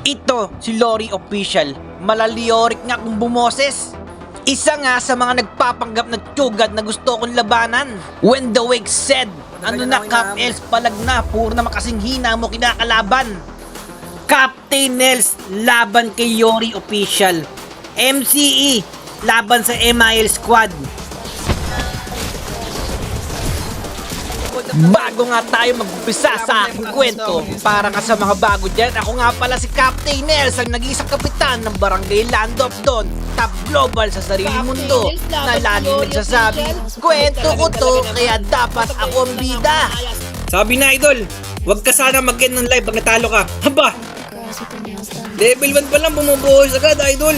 Ito si Lori Official, malaliorik nga kung bumoses. Isa nga sa mga nagpapanggap na tiyugad na gusto kong labanan. When the wake said, ano na Cap Els, palag na, puro na makasinghina mo kinakalaban. Captain Els, laban kay Yori Official. MCE, laban sa MIL Squad. Bago nga tayo mag-umpisa sa aking kwento, para nga sa mga bago dyan, ako nga pala si Captain Els, ang nag-iisang kapitan ng Barangay Land of Dawn, top global sa sarili mundo, na laging nagsasabi, kwento ko to, kaya dapat ako ang bida. Sabi na idol, huwag ka sana mag-end ng live pag natalo ka. Haba! Level 1 pa lang bumubuhos agad idol.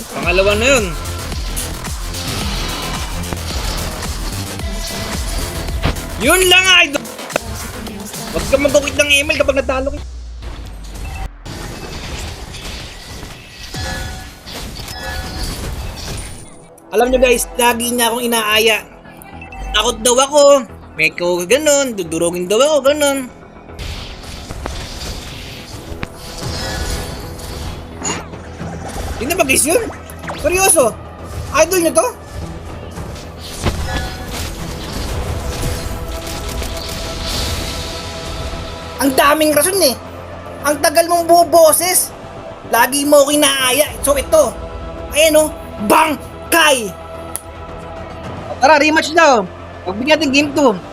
Pangalawa na yun. Yun lang idol. Huwag ka mag-quit ng email kapag natalo ka. Alam nyo guys, lagi niya akong inaaya. Takot daw ako. Meko ganon, dudurugin daw ako ganon. Hindi na ba-guess yun? Seryoso? Idol nyo to? Ang daming rason eh. Ang tagal mong buboses. Lagi mo ako inaaya. So ito. Ayan o. Bangkay! Tara, rematch daw. Pagbigyan natin game 2.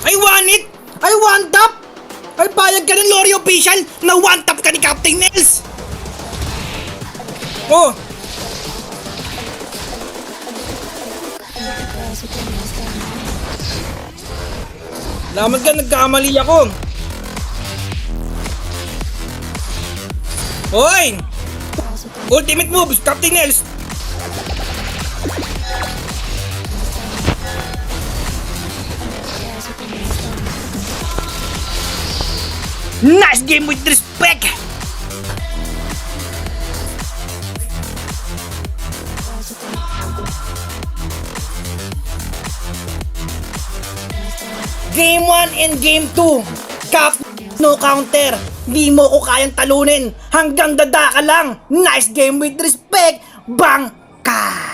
I want it! I want tap! Ay, payag ka ng Lori Official na one tap ka ni Captain Els! Oh! Laman ka, nagkamali ako! Hoy! Ultimate moves, Captain Els! Nice game with respect! Game 1 and Game 2. Cap, no counter. Di mo ko kayang talunin. Hanggang dada ka lang. Nice game with respect. Bangka!